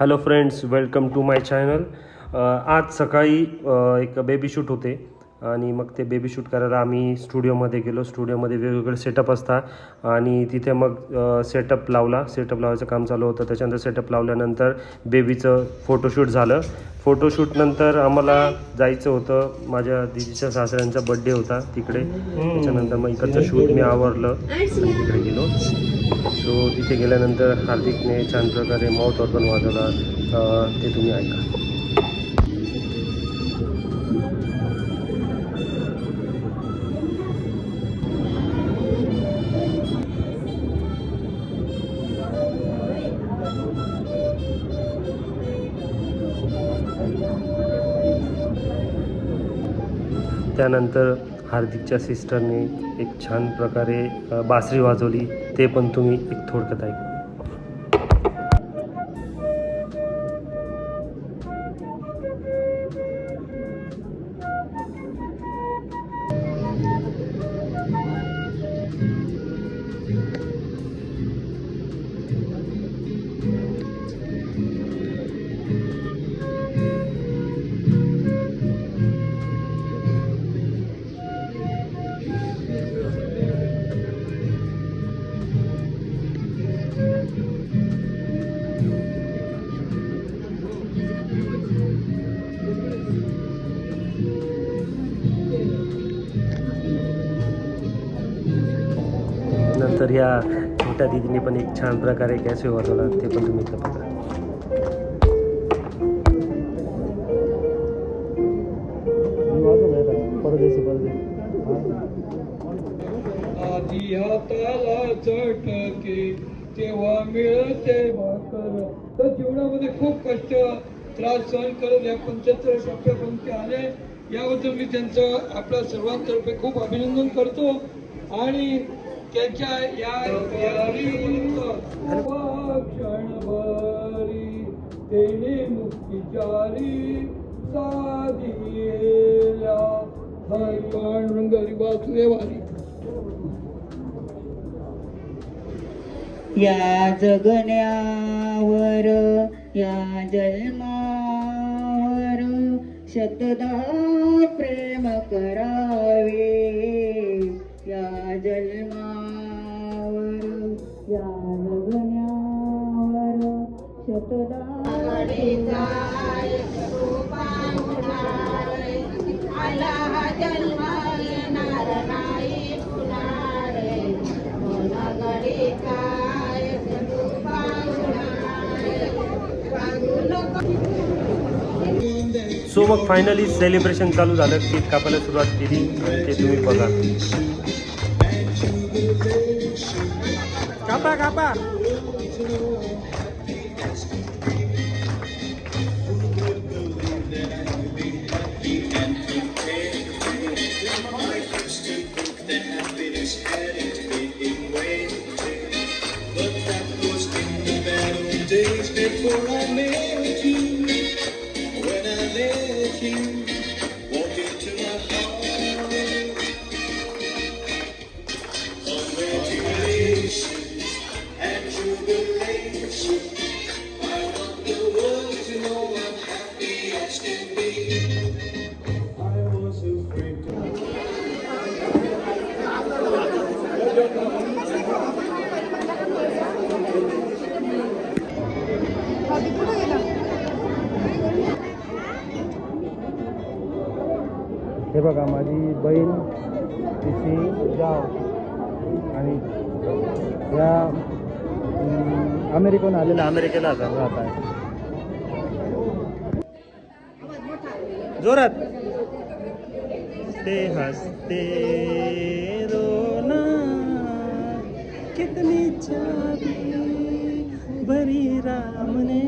Hello friends, welcome to my channel. आज सकाळी एक बेबी शूट होते आणि मग ते बेबी शूट करायला आम्ही स्टुडिओमध्ये गेलो. स्टुडिओमध्ये वेगवेगळे सेटअप असतात आणि तिथे मग सेटअप लावायचं काम चालू होतं. त्याच्यानंतर सेटअप लावल्यानंतर बेबीचं फोटोशूट झालं. फोटोशूटनंतर आम्हाला जायचं होतं, माझ्या दिदीच्या सासऱ्यांचा बड्डे होता तिकडे. त्याच्यानंतर मग इकडचं शूट मी आवरलं आणि तिकडे गेलो. सो तिथे गेल्यानंतर हार्दिकने छान प्रकारे माउथ ऑर्गन वाजवला, ते तुम्ही ऐका. त्यानंतर हार्दिकच्या सिस्टरने एक छान प्रकारे बासरी वाजवली, ते पण तुम्ही एक थोडक्यात ऐका. नंतर या छोट्या दिदीने पण एक छान प्रकारे कॅसे वाजवला, ते पण तुम्ही इथं बघा. आधी हाताला चटके तेव्हा मिळते भाकर. तर जीवनामध्ये खूप कष्ट त्रास सहन करत या 75 टप्प्या पंक्ती आले, याबद्दल मी त्यांचं आपल्या सर्वांतर्फे खूप अभिनंदन करतो. आणि त्यांच्या या क्षणभरी तेने मुक्तीचारी साधिला हरी पांडुरंग हरी वासुदेवारी. या जगण्यावर या जन्मावर शतदा प्रेम करावे. या जन्मावर या जगण्यावर शतदा सो मग फायनली सेलिब्रेशन चालू झालं, केक कापायला सुरुवात केली आणि ते तुम्ही बघा. कापा कापा. हे बघा, माझी बहीण, तिची जाव आणि या अमेरिकेहून आलेल्या अमेरिकेला राहत आहे. जोरात ते हसते रोना कितनी चाबी बरी रामने.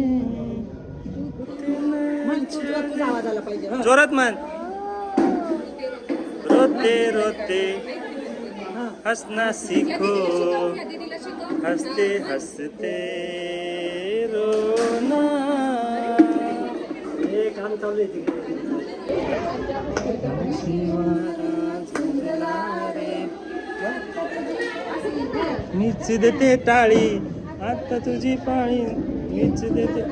जोरात मान. रोते रोते हंसना सीखो, हंसते हंसते रोना. हे काम चालू आहे तिकडे. मीच देते टाळी आता तुझी पाळी, मीच देते.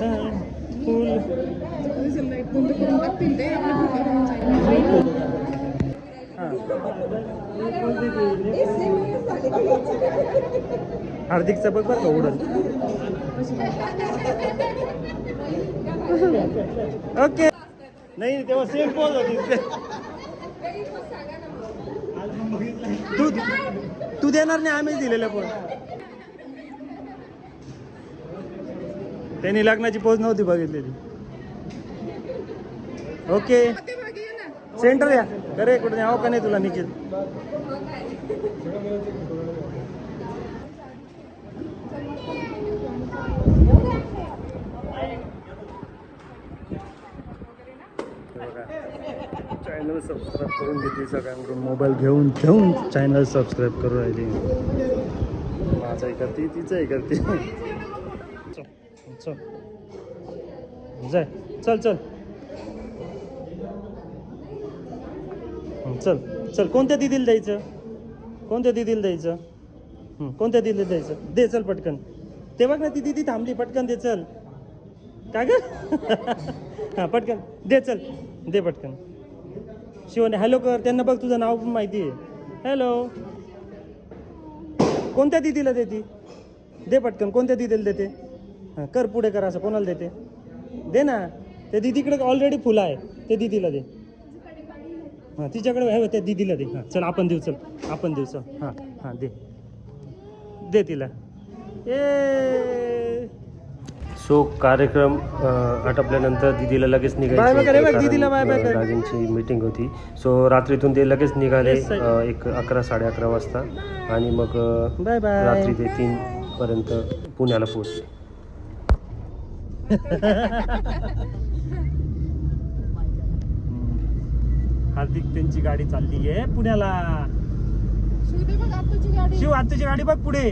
फुल हार्दिकचा बघ बरं का उडन. ओके नाही तेव्हा सेम पोज होती. तू देणार नाही आम्हीच दिलेलं पण त्यांनी लग्नाची पोज नव्हती बघितलेली. ओके सेंटर या करे कुठे यावं का नाही तुला निखिल. चॅनल सबस्क्राईब करून घेतली सगळ्यांकडून मोबाईल घेऊन घेऊन चॅनल सबस्क्राईब करून राहिली. माझंही करते तिचंही करते. चल जाय चल चल चल चल. कोणत्या दिदीला द्यायचं कोणत्या दिदीला द्यायचं कोणत्या दिदीला द्यायचं दे चल पटकन. ते बघ ना ती दिदी थांबली पटकन दे चल. काय ग हां पटकन दे चल दे पटकन. शिवाने हॅलो कर त्यांना बघ तुझं नाव पण माहिती आहे. हॅलो कोणत्या दिदीला देते दे पटकन. कोणत्या दिदीला देते हां कर पुढे कर. असं कोणाला देते दे ना. त्या दिदीकडे ऑलरेडी फुलं आहे ते दिदीला दे. हां तिच्याकडे आहे त्या दिदीला दे. हां चल आपण देऊ चल आपण देऊ चल. हां हां दे दे तिला. ए सो कार्यक्रम आटपल्यानंतर दिदीला लगेच निघायचं. दाजींची मीटिंग होती सो रात्रीतून ते लगेच निघाले एक 11 साडे 11 वाजता आणि मग रात्री ते 3 पर्यंत पुण्याला पोहोचले. हार्दिक त्यांची गाडी चालली आहे पुण्याला. शिव आत्ताची गाडी बघ पुढे.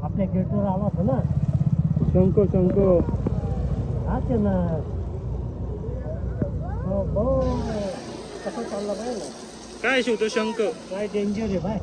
आपल्या गेटवर आला होता ना शंको शंको. हा ते ना कसं चालला पाहिजे काय शिवतो शंक काय डेंजर आहे बाय.